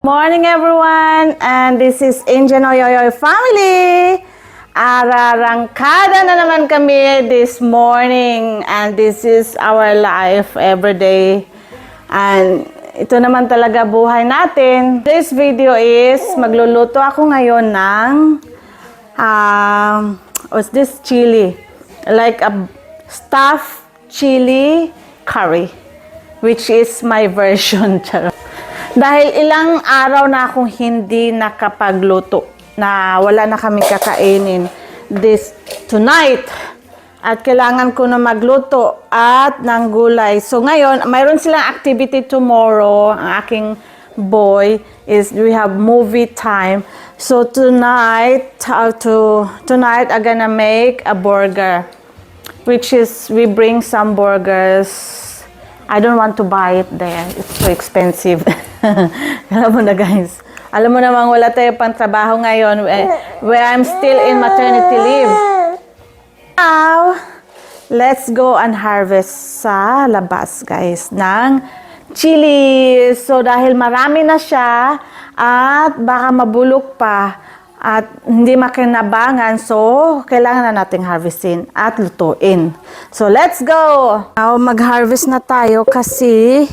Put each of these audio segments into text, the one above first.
Morning everyone, and this is Angel Oyoyoy family. Ararangkada na naman kami this morning, and this is our life every day. And ito naman talaga buhay natin. This video is magluluto ako ngayon ng what's this, chili, like a stuffed chili curry, which is my version. Dahil ilang araw na akong hindi nakapagluto, na wala na kaming kakainin tonight. At kailangan ko na magluto at ng gulay. So ngayon, mayroon silang activity tomorrow. Ang aking boy is we have movie time. So tonight I'm gonna make a burger, which is we bring some burgers. I don't want to buy it there. It's so expensive. Alam mo na guys. Alam mo namang wala tayo pang trabaho ngayon where I'm still in maternity leave. Now, let's go and harvest sa labas guys ng chili. So dahil marami na siya at baka mabulok pa at hindi makinabangan, so kailangan na nating harvestin at lutuin. So let's go! Now mag-harvest na tayo kasi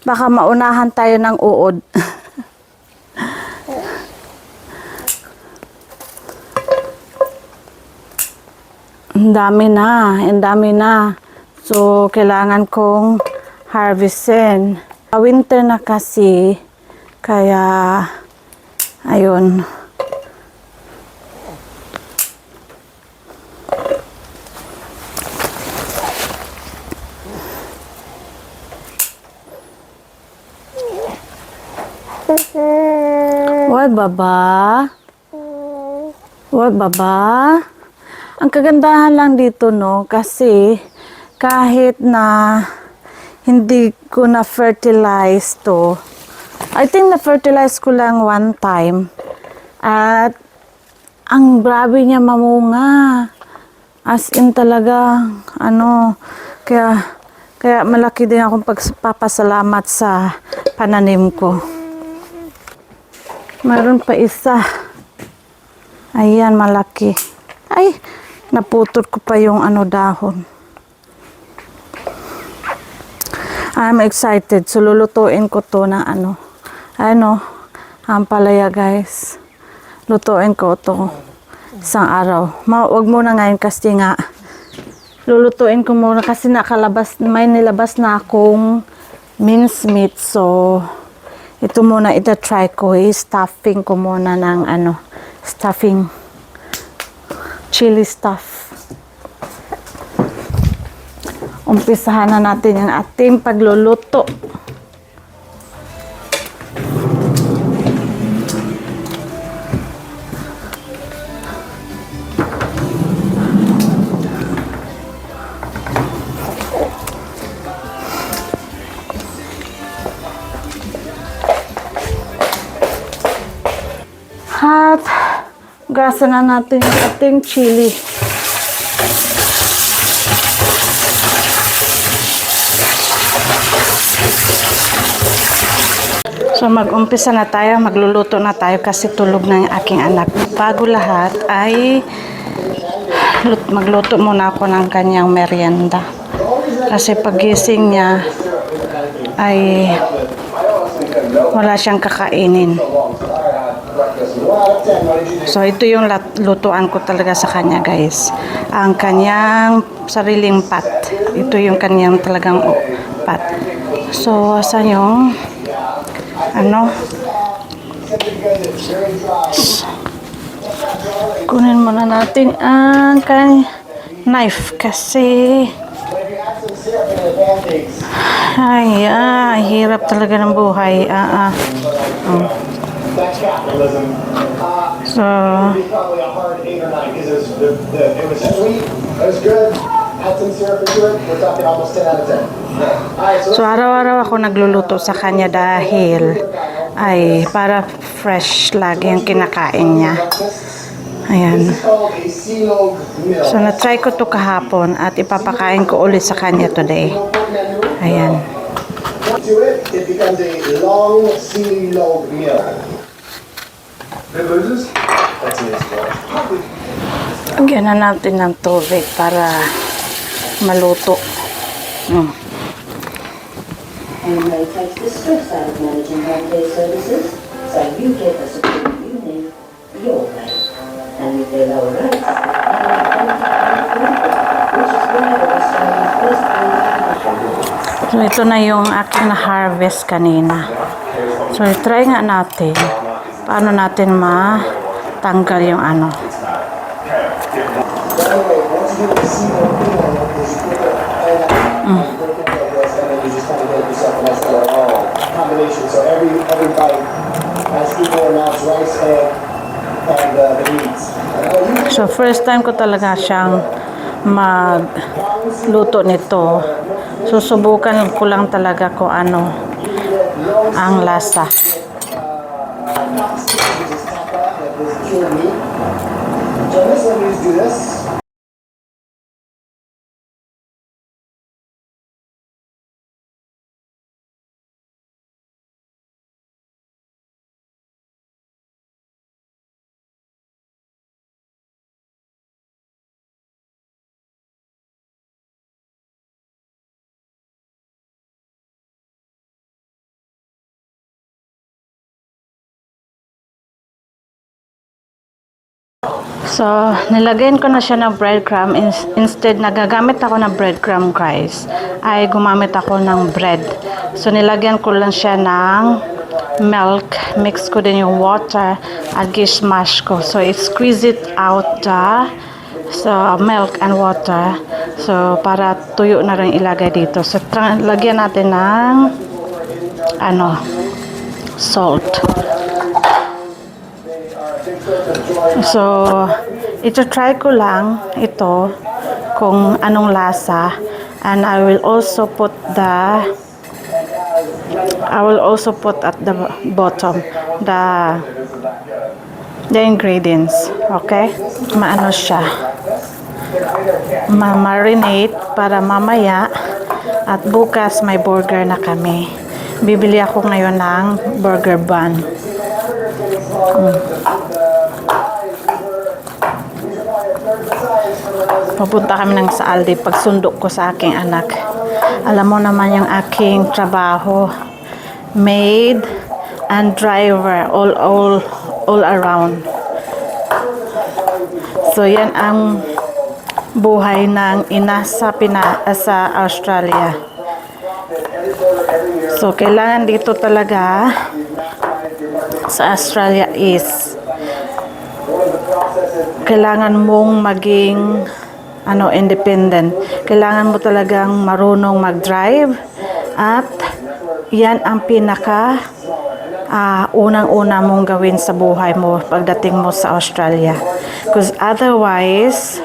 baka maunahan tayo ng uod. Ang dami na. So kailangan kong harvestin. Winter na kasi, kaya ayun. What baba? Ang kagandahan lang dito, no, kasi kahit na hindi ko na fertilize to, I think na fertilize ko lang one time, at ang grabe niya mamunga, as in talaga, kaya malaki din akong pagpapasalamat sa pananim ko. Mayroon pa isa. Ayan, malaki. Ay, naputol ko pa yung dahon. I'm excited. So, lulutuin ko to na ampalaya guys. Lutuin ko to isang araw. Wag muna ngayon kasi nga lulutuin ko muna kasi may nilabas na akong mincemeat. So, ito muna ita-try ko. I-stuffing ko muna ng stuffing. Chili stuff. Umpisahan na natin yung ating pagluluto. At gasa na natin yung ating chili. So mag-umpisa na tayo, magluluto na tayo kasi tulog na yung aking anak. Bago lahat ay magluto muna ako ng kanyang merienda. Kasi pagising niya ay wala siyang kakainin. So ito yung lutuan ko talaga sa kanya guys. Ang kanyang sariling pot. Ito yung kanyang talagang pot. So asan yung kunin muna natin ang knife kasi hirap talaga ng buhay. So araw-araw ako nagluluto sa kanya dahil ay para fresh lagi ang kinakain niya. Ayan. So na-try ko to kahapon at ipapakain ko ulit sa kanya today. Ayan. to it, it becomes a long silog meal. Who loses? That's an easy one. Lagyan na natin ng tubig para maluto. Amway takes the stress out of managing healthcare services, so you get the support you need your way. And with their lower rates, which is why they're Australia's best paid. So, ito na yung aking na-harvest kanina. So, try nga natin. Paano natin matanggal yung ano. But anyway, once you get the silog meal, there's quicker and you just kind of get yourself a nice little combination. So every bite has equal amounts rice, egg, and the meats. So, first time ko talaga siyang magluto nito. Susubukan ko lang talaga kung ano ang lasa. Jonas, let me just do this. So, nilagyan ko na siya ng breadcrumb. Instead, nagagamit ako ng breadcrumb, guys, ay gumamit ako ng bread. So, nilagyan ko lang siya ng milk. Mix ko din yung water at gismash ko. So, squeeze it out the milk and water. So, para tuyo na rin ilagay dito. So, lagyan natin ng salt. So, ito-try ko lang ito kung anong lasa, and I will also put at the bottom the ingredients. Okay? Maano siya? Ma-marinate para mamaya at bukas may burger na kami. Bibili ako ngayon ng burger bun. Papunta kami ng sa Aldi pagsundok ko sa aking anak. Alam mo naman yung aking trabaho, maid and driver all around. So yan ang buhay ng ina sa Australia. So kailangan dito talaga sa Australia is kailangan mong maging independent. Kailangan mo talagang marunong mag-drive at yan ang pinaka unang-una mong gawin sa buhay mo pagdating mo sa Australia. Because otherwise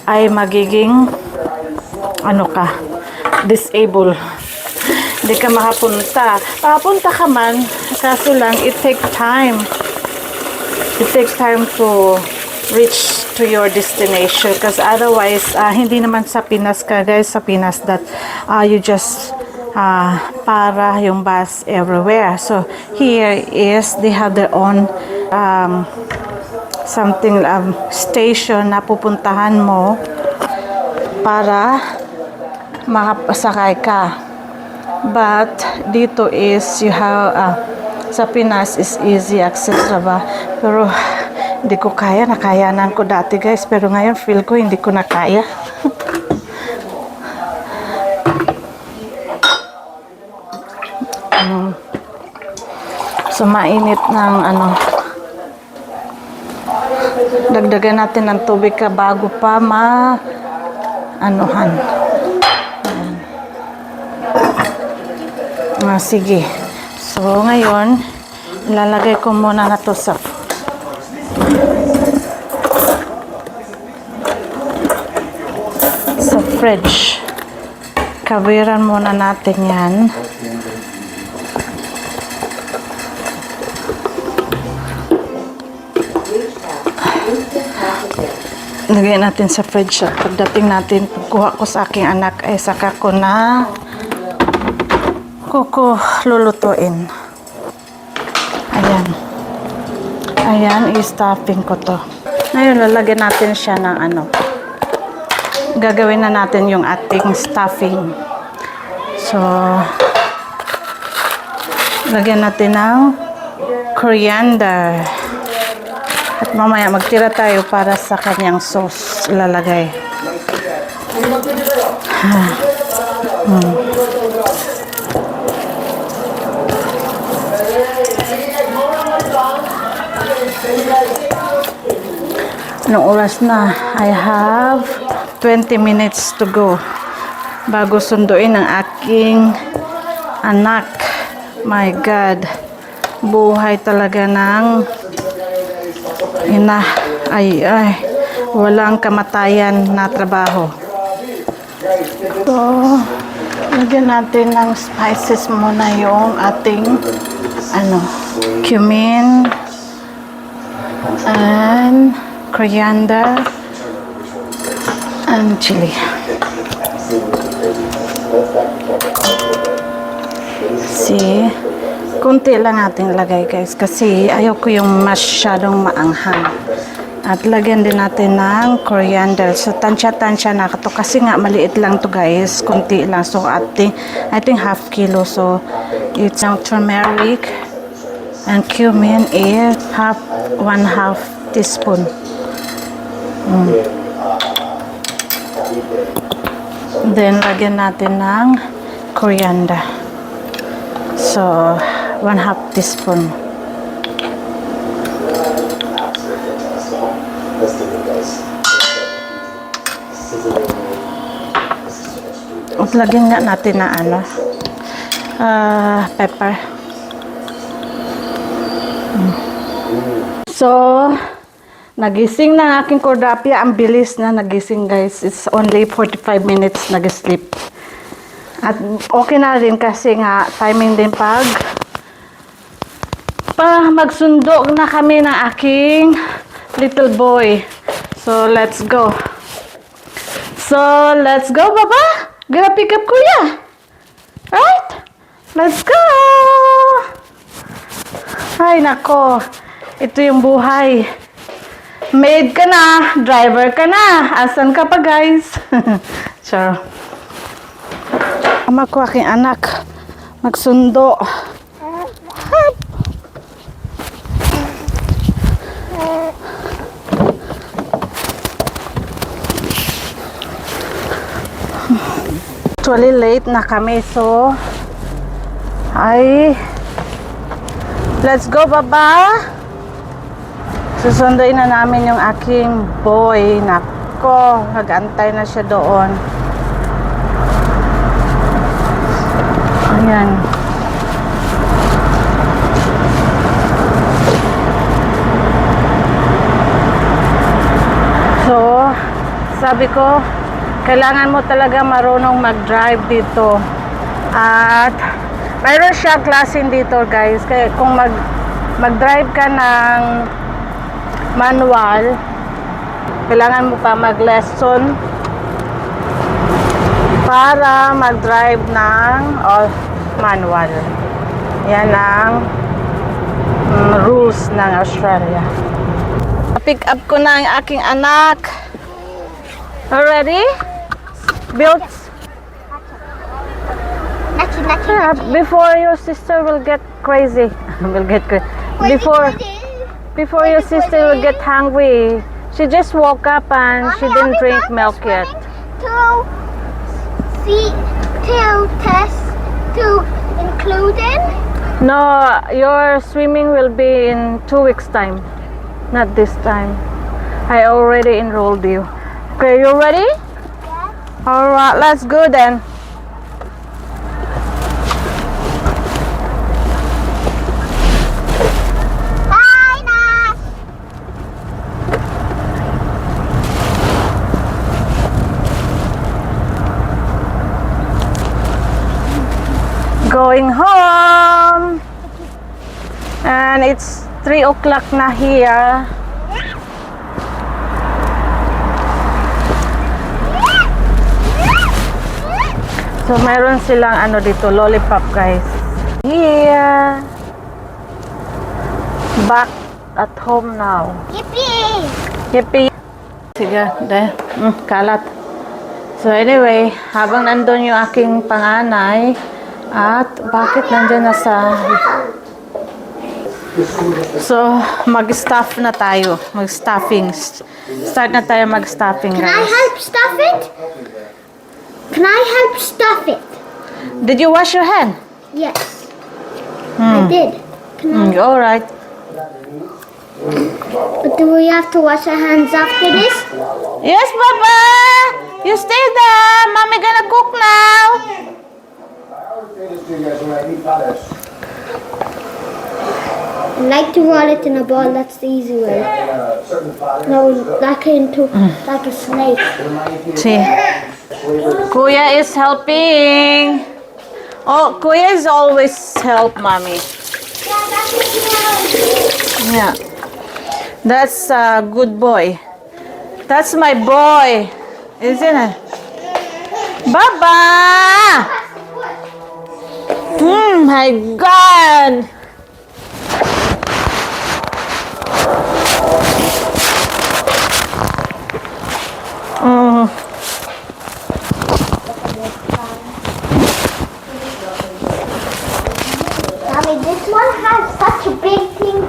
ay magiging disabled. Hindi ka makapunta. Papunta ka man, kaso lang it takes time. It takes time to reach to your destination, because otherwise hindi naman sa Pinas ka, guys, sa Pinas that you just para yung bus everywhere. So here is they have their own station na pupuntahan mo para makasakay ka. But dito is you have sa Pinas is easy access, diba? Pero hindi ko kaya, nakayanan ko dati, guys, pero ngayon feel ko hindi ko na kaya. So mainit ng dagdagan natin ng tubig ka bago pa sige. So ngayon ilalagay ko muna na to sa fridge. Kawiran muna natin yan. Lagay natin sa fridge at pagdating natin, kuha ko sa aking anak ay saka ko na ko lulutuin. Ayan. Ayan, i-stuffing ko to. Ngayon, lalagyan natin siya ng ano. Gagawin na natin yung ating stuffing. So, lagyan natin ng coriander. At mamaya magtira tayo para sa kanyang sauce ilalagay. Anong oras na? I have 20 minutes to go bago sunduin ang aking anak. My God, buhay talaga ng ina. Ay, walang kamatayan na trabaho. So, lagyan natin ng spices muna yung ating cumin and coriander and chili. See, kunti lang natin lagay guys kasi ayoko yung masyadong maanghang. At lagyan din natin ng coriander. So, tansya-tansya na ito kasi nga maliit lang to guys, kunti lang. So, I think half kilo. So, it's turmeric and cumin is 1/2 teaspoon. Then, lagyan natin ng coriander. So, 1/2 teaspoon. At lagyan nga natin na pepper. So, nagising na aking kordapya. Ang bilis na nagising guys. It's only 45 minutes nag-sleep. At okay na rin kasi nga timing din pag magsundo na kami ng aking little boy. So, let's go. Baba. Gonna pick up Kuya. Right? Let's go. Ay, nako. Ito yung buhay. Maid ka na. Driver ka na. Asan ka pa, guys? Sure. Ama ko aking anak. Magsundo. Actually, late na kami. So, let's go, Baba. Susunduin na namin yung aking boy. Nako, nag-antay na siya doon. Ayan. So, sabi ko, kailangan mo talaga marunong mag-drive dito. At mayroon siya klaseng dito guys. Kaya kung mag-drive ka ng manual, kailangan mo pa mag-lesson para mag-drive ng manual. Yan ang rules ng Australia. Pick up ko na ang aking anak. Already? Built? Yeah, before your sister will get crazy. Before your sister will get hungry. She just woke up and she didn't drink milk yet. To test to including? No, your swimming will be in 2 weeks time. Not this time. I already enrolled you. Okay, you ready? Yeah. Alright, let's go then. Bye, Nash. Going home. And it's 3 o'clock na here. So, mayroon silang ano dito, lollipop, guys. Here. Back at home now. Yippee! Yippee! Sige, dahil. Kalat. So, anyway, habang nandun yung aking panganay, at bakit nandyan na sa... So, mag-stuff na tayo. Mag-stuffing. Start na tayo mag-stuffing, Can I guys. help stuff it? Can I help stuff it? Did you wash your hand? Yes. I did. Alright. But do we have to wash our hands after this? Yes, Papa! You stay there! Mommy gonna cook now! I always say this to you guys when I eat lettuce. I like to roll it in a ball, that's the easy way. Certain products No, like a snake. See. Kuya is helping. Oh, Kuya is always help Mommy. Yeah. That's a good boy. That's my boy. Isn't it? Baba! My God! Mommy, this one has such a big thing.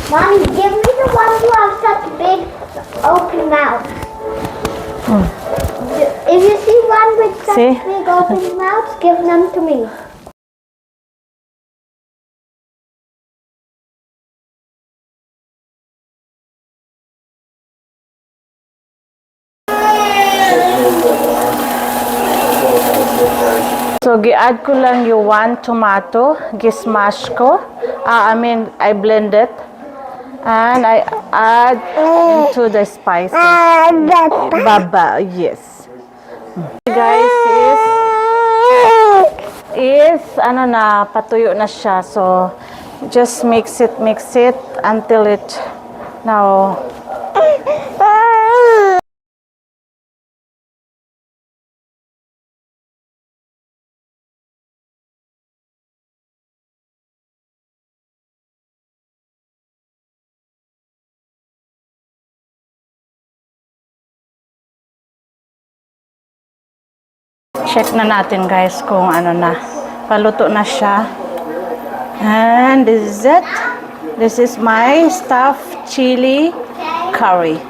Mommy, give me the one who has such a big open mouth. If you see one with such See? big open mouths, give them to me. So, gi-add ko lang yung 1 tomato, gi-smash ko. I blend it. And I add into the spices. Baba, yes. Guys, is ano na, patuyo na siya. So, just mix it until it now. Check na natin guys kung ano na. Paluto na siya. And this is it. This is my stuffed chili curry.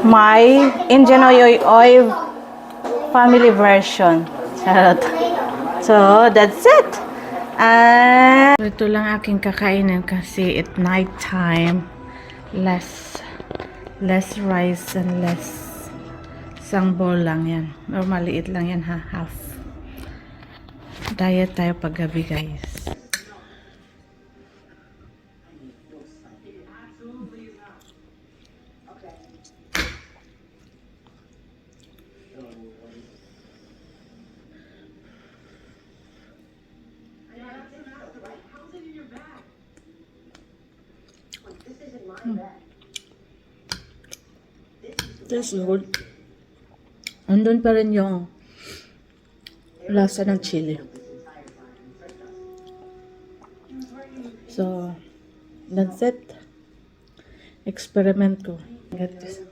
My Indian oil family version. Charot. So, that's it. And ito lang aking kakainin kasi at night time. Less rice and less. Isang bowl lang yan. Or maliit lang yan ha. Half. Diet tayo paggabi guys. This is good. Andun pa rin yung lasa ng chili. So, that's it. Experiment ko. Get this.